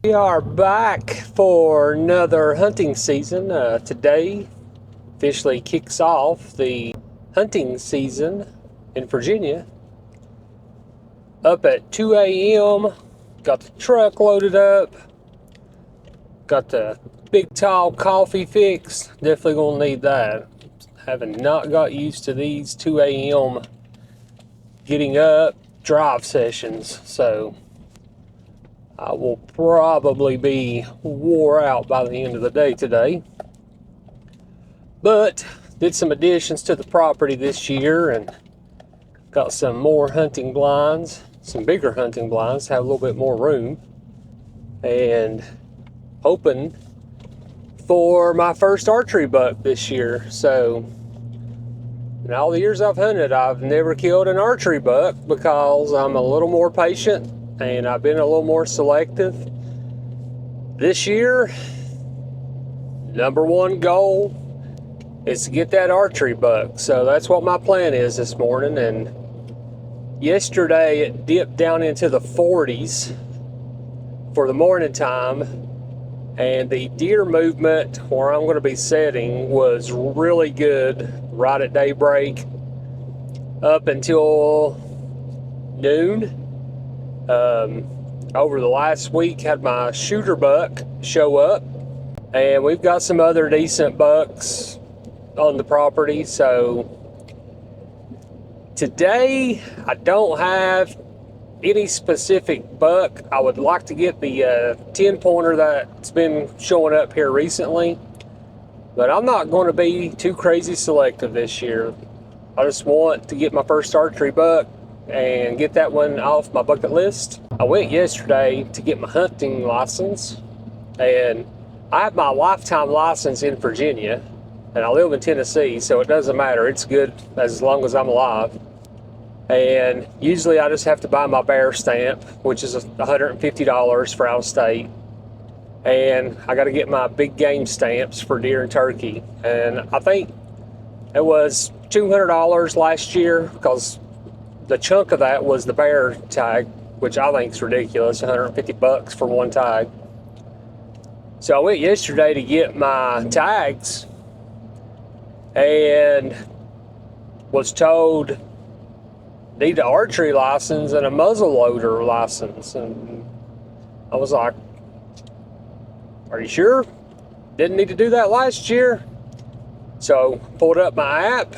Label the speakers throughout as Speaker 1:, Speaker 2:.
Speaker 1: We are back for another hunting season. Today officially kicks off the hunting season in Virginia. Up at 2 a.m. Got the truck loaded up. Got the big tall coffee fix. Definitely gonna need that. Having not got used to these 2 a.m. getting up drive sessions, so I will probably be wore out by the end of the day today. But did some additions to the property this year and got some more hunting blinds, some bigger hunting blinds, have a little bit more room, and hoping for my first archery buck this year. So in all the years I've hunted, I've never killed an archery buck because I'm a little more patient and I've been a little more selective. This year, number one goal is to get that archery buck. So that's what my plan is this morning. And yesterday it dipped down into the 40s for the morning time. And the deer movement where I'm going to be setting was really good right at daybreak up until noon. Over the last week had my shooter buck show up, and we've got some other decent bucks on the property. So today I don't have any specific buck. I would like to get the 10 pointer that's been showing up here recently, but I'm not going to be too crazy selective this year. I just want to get my first archery buck and get that one off my bucket list. I went yesterday to get my hunting license, and I have my lifetime license in Virginia, and I live in Tennessee, so it doesn't matter. It's good as long as I'm alive. And usually I just have to buy my bear stamp, which is $150 for out of state. And I got to get my big game stamps for deer and turkey. And I think it was $200 last year because the chunk of that was the bear tag, which I think is ridiculous, $150 for one tag. So I went yesterday to get my tags and was told need an archery license and a muzzleloader license. And I was like, are you sure? Didn't need to do that last year. So pulled up my app.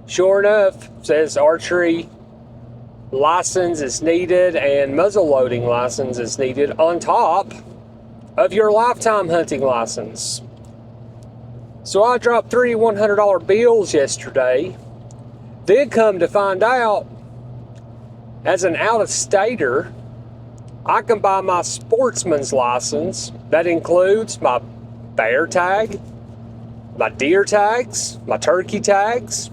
Speaker 1: Sure enough, says archery license is needed and muzzleloading license is needed on top of your lifetime hunting license. So I dropped 3 $100 bills yesterday. Then come to find out, as an out-of-stater, I can buy my sportsman's license. That includes my bear tag, my deer tags, my turkey tags.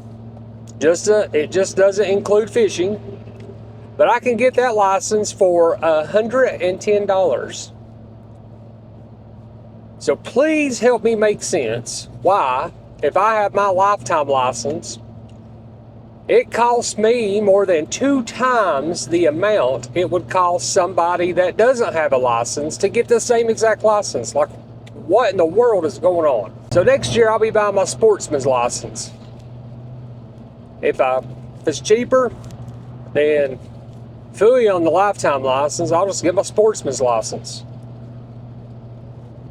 Speaker 1: It just doesn't include fishing. But I can get that license for $110. So please help me make sense why, if I have my lifetime license, it costs me more than 2 times the amount it would cost somebody that doesn't have a license to get the same exact license. Like, what in the world is going on? So next year I'll be buying my sportsman's license. If it's cheaper, then fully on the lifetime license, I'll just get my sportsman's license.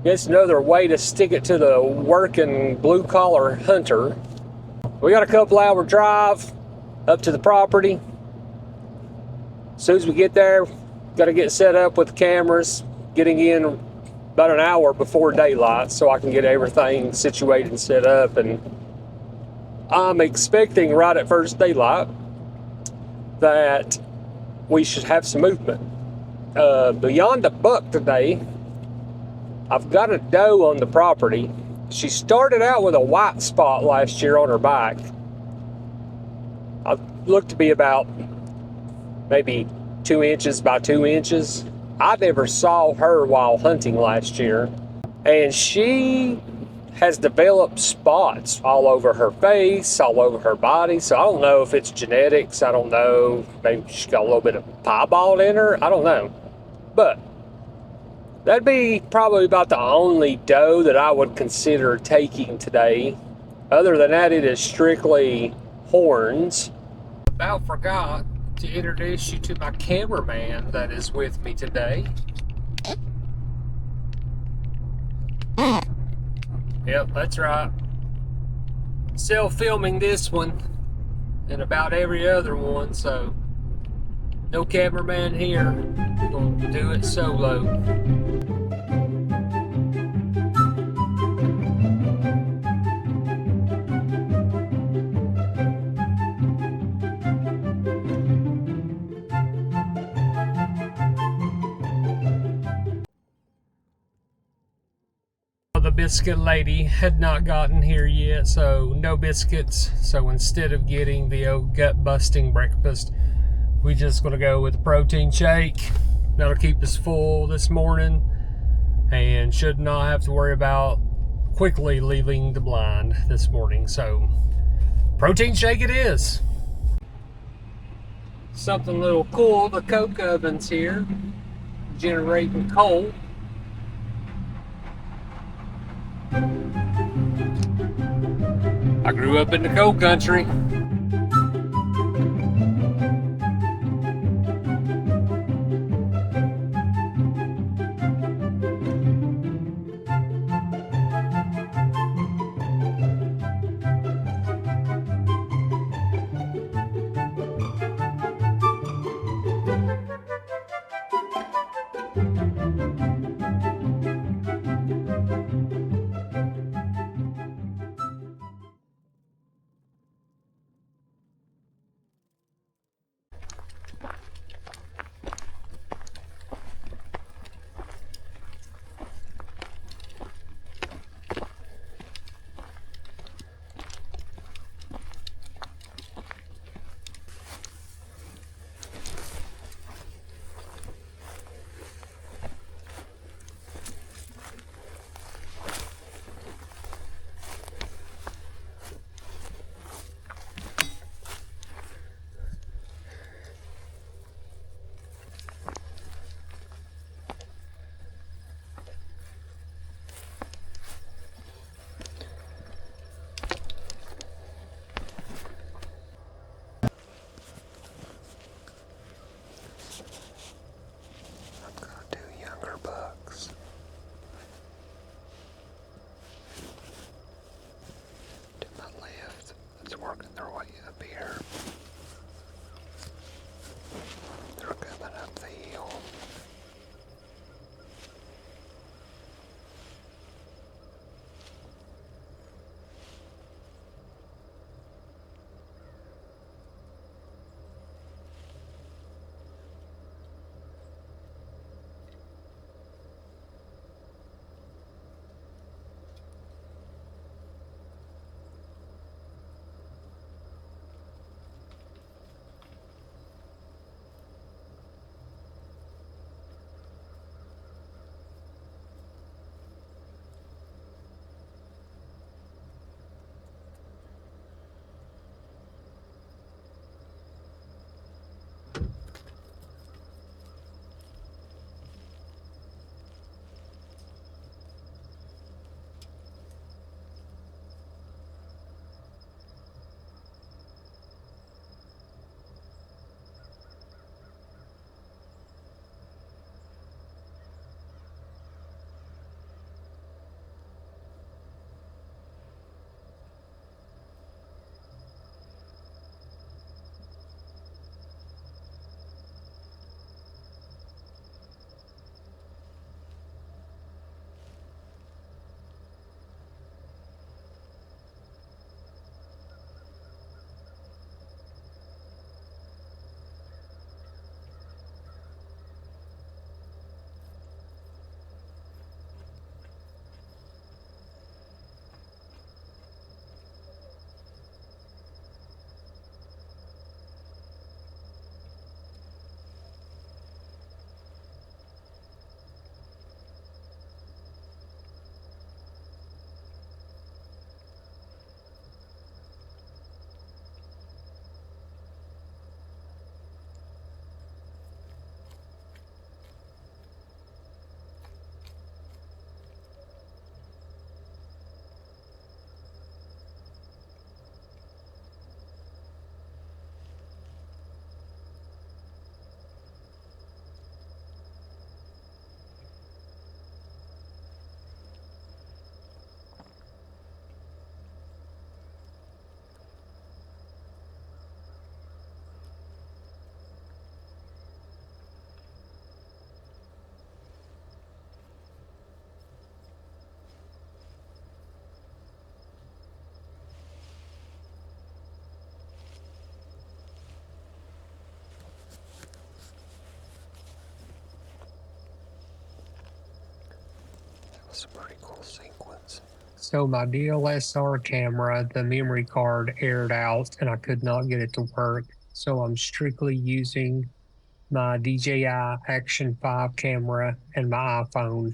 Speaker 1: It's another way to stick it to the working blue-collar hunter. We got a couple hour drive up to the property. As soon as we get there, got to get set up with the cameras, getting in about an hour before daylight so I can get everything situated and set up. And I'm expecting right at first daylight that we should have some movement. Beyond the buck today, I've got a doe on the property. She started out with a white spot last year on her back. I looked to be about maybe 2 inches by 2 inches. I never saw her while hunting last year. And she has developed spots all over her face, all over her body. So I don't know if it's genetics. I don't know. Maybe she's got a little bit of piebald in her. I don't know. But That'd be probably about the only doe that I would consider taking today. Other than that, it is strictly horns. About forgot to introduce you to my cameraman that is with me today. Yep, that's right. Still filming this one and about every other one, so no cameraman here. We're gonna do it solo. The biscuit lady had not gotten here yet, so no biscuits. So instead of getting the old gut busting breakfast, we just gonna go with a protein shake. That'll keep us full this morning and should not have to worry about quickly leaving the blind this morning. So protein shake it is. Something a little cool, the coke oven's here generating coal. I grew up in the coal country. Working their way up here. They're coming up the hill. That's a pretty cool sequence.
Speaker 2: So my DSLR camera, the memory card aired out and I could not get it to work. So I'm strictly using my DJI Action 5 camera and my iPhone.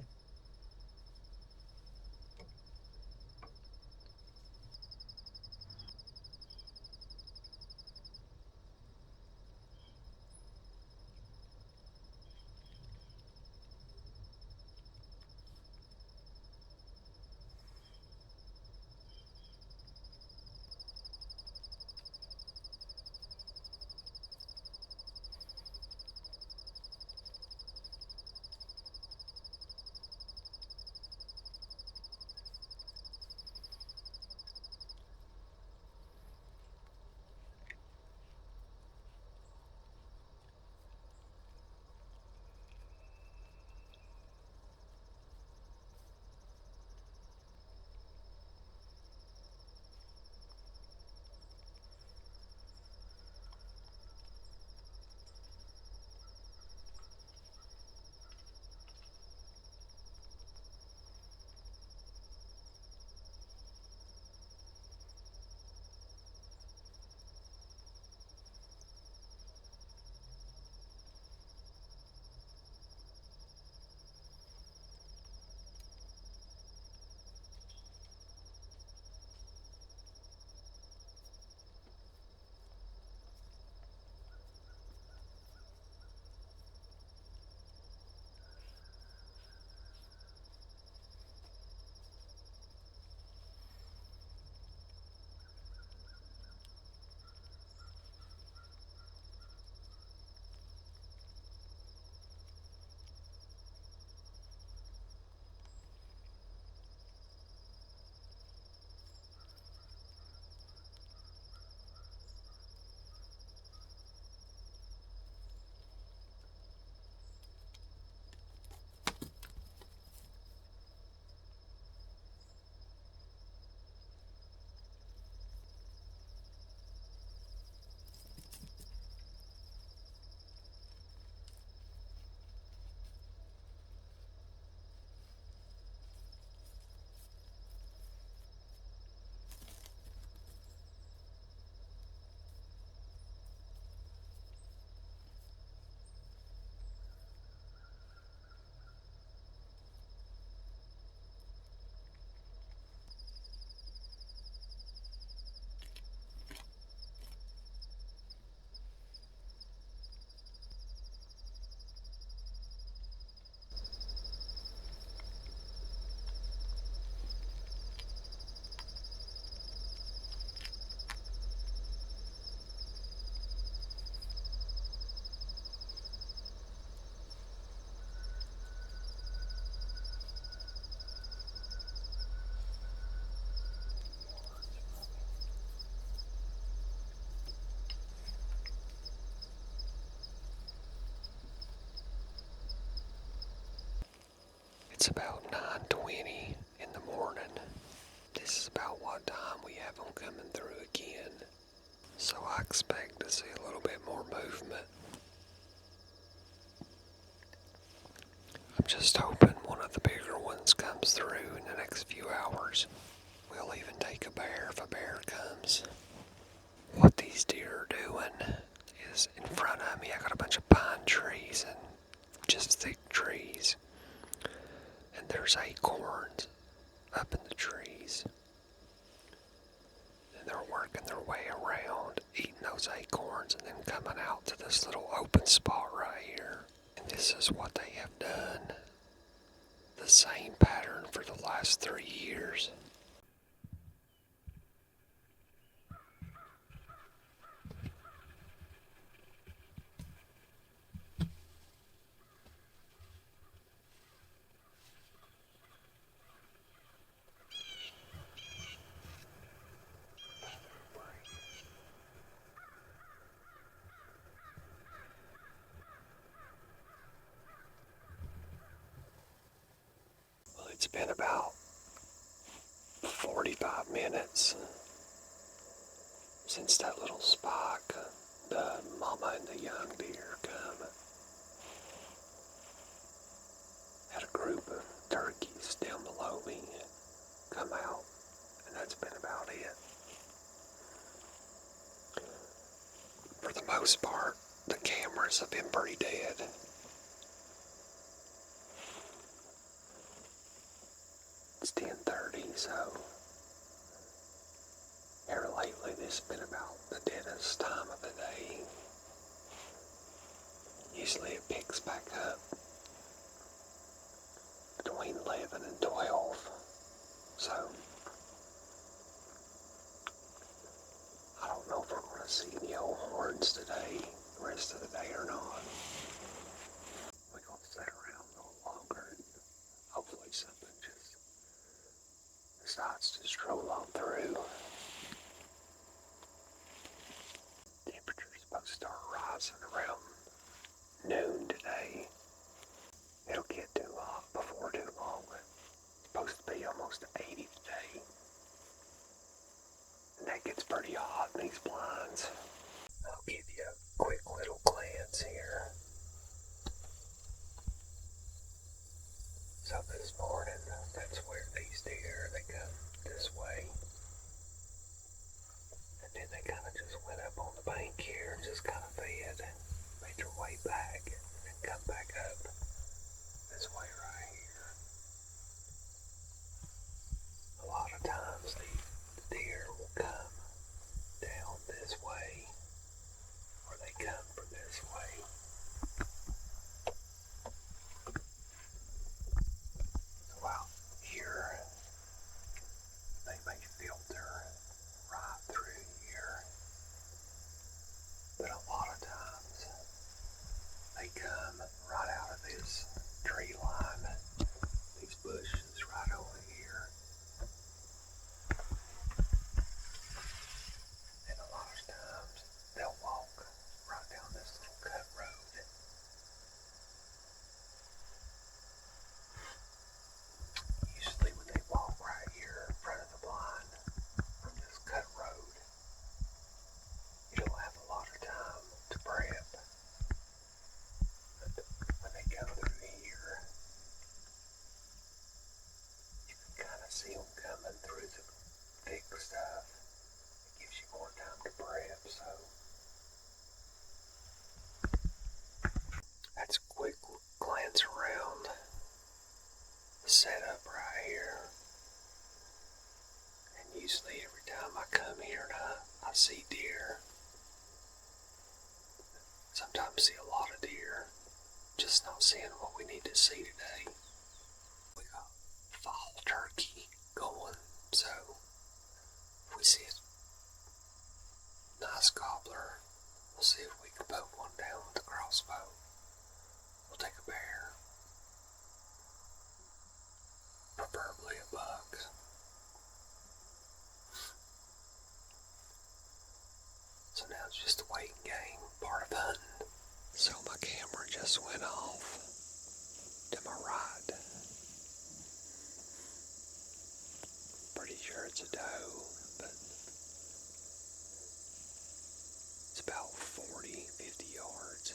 Speaker 1: It's about 9:20 in the morning. This is about what time we have them coming through again. So I expect to see a little bit more movement. I'm just hoping one of the bigger ones comes through in the next few hours. We'll even take a bear if a bear comes. What these deer are doing is in front of me. I got a bunch of pine trees and just thick trees. And there's acorns up in the trees. And they're working their way around, eating those acorns, and then coming out to this little open spot right here. And this is what they have done. The same pattern for the last 3 years. It's been about 45 minutes since that little spike, the mama and the young deer come. Had a group of turkeys down below. most part, the cameras have been pretty dead. It's 10:30, so here lately this has been about the deadest time of the day. Usually it picks back up between 11 and 12, so I don't know if we're going to see any old horns today, the rest of the day or not. We're going to sit around a little longer and hopefully something just decides to stroll on through. Temperature's supposed to start rising around noon today. It'll get too hot before too long. It's supposed to be almost 80 today. And that gets pretty hot in these blinds. I'll give you a quick little glance here. So this morning, that's where these deer, they come this way. And then they kind of just went up on the bank here and just kind of fed, made their way back, and then come back up this way right here. A lot of times the deer will come down this way, or they come from this way. So out here, they may filter right through here, but a lot of times they come right out of this tree line, these bushes right over here. And a lot of times they'll walk right down this little cut road. Usually when they walk right here in front of the blind from this cut road, you don't have a lot of time to prep. But when they come through here, you can kind of see them coming through the thick stuff. It gives you more time to prep, so that's a quick glance around the setup right here. And usually every time I come here and I see deer, sometimes see a lot of deer, just not seeing what we need to see today. We got fall turkey going, so if we see a nice gobbler, we'll see if we can put one down with the crossbow. We'll take a bear, preferably a buck. So now it's just a waiting game, part of hunting. So my camera just went off to my right. Pretty sure it's a doe, but it's about 40, 50 yards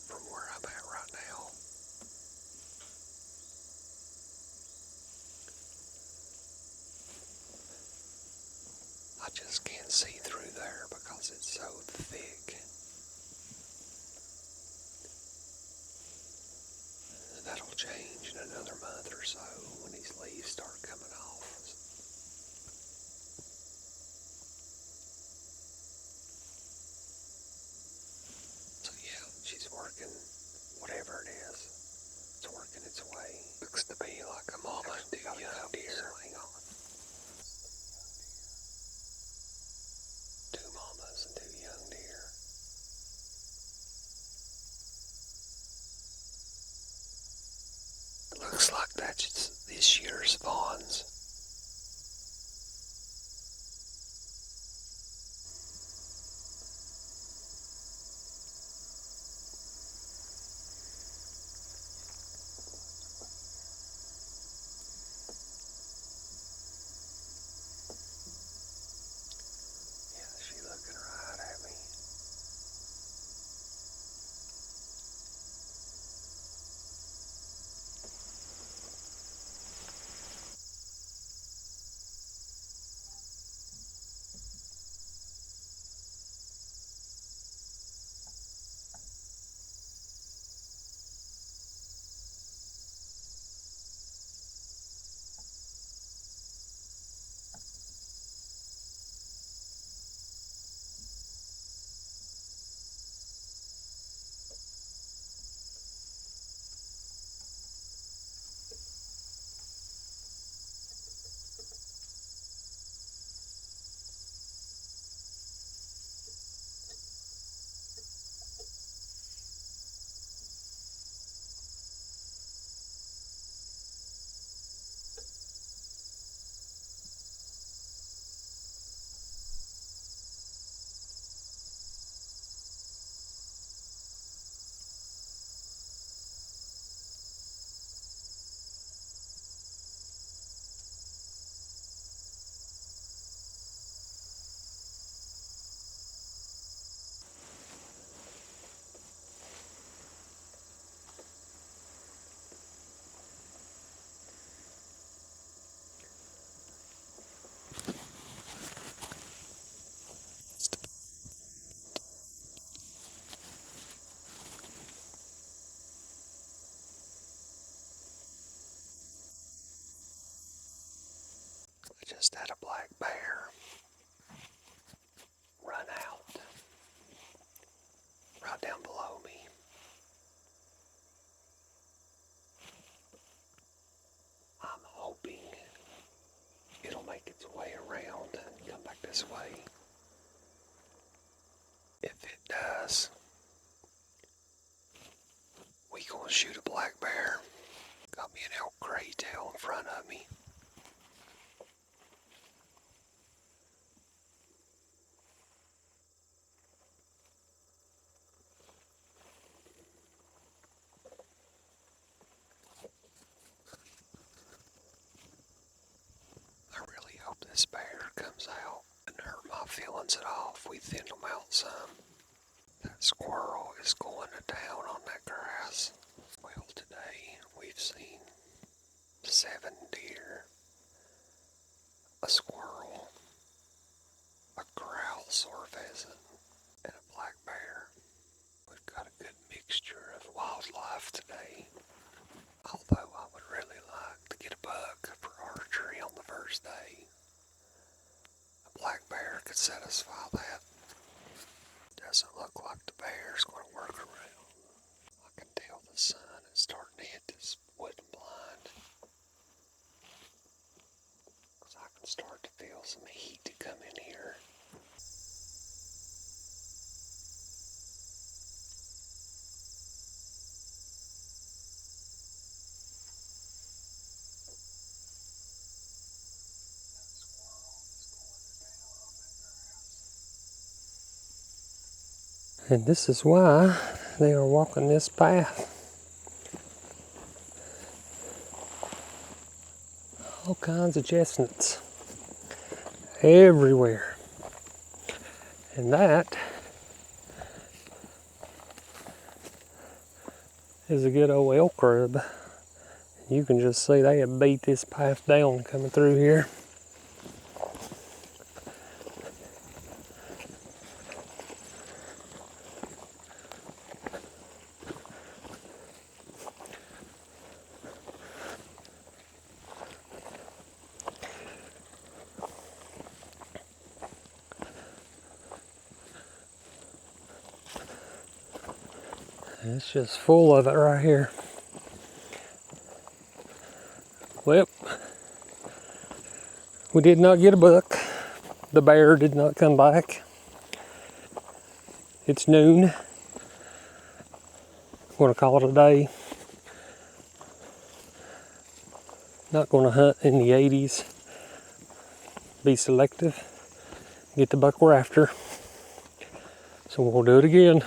Speaker 1: from where I'm at right now. I just can't see through there because it's so thick. That'll change in another month or so when these leaves start coming off. So yeah, she's working, whatever it is, it's working its way. Looks to be like a mama and two young deer. Hang on. Two mamas and two young deer. Looks like that's this year's spawns. Yeah, she looking right at me. just had a black bear run out right down below me. I'm hoping it'll make its way around and come back this way. If it does, we gonna shoot a black bear. Got me an elk gray tail in front of me. I really hope this bear comes out and hurt my feelings at all if we thin them out some. That squirrel is going to town on that grass. Well, today we've seen 7 deer, a squirrel, a grouse or pheasant, and a black bear. We've got a good mixture of wildlife today. Although I would really like to get a buck for archery on the first day. A black bear could satisfy that. Doesn't look like the bear's going to work around. I can tell the sun is starting to hit this wooden blind. Because I can start to feel some heat to come in here. And this is why they are walking this path. All kinds of chestnuts everywhere. And that is a good old elk rub. You can just see they have beat this path down coming through here. It's just full of it right here. Well, we did not get a buck. The bear did not come back. It's noon. I'm going to call it a day. Not going to hunt in the 80s. Be selective. Get the buck we're after. So we'll do it again.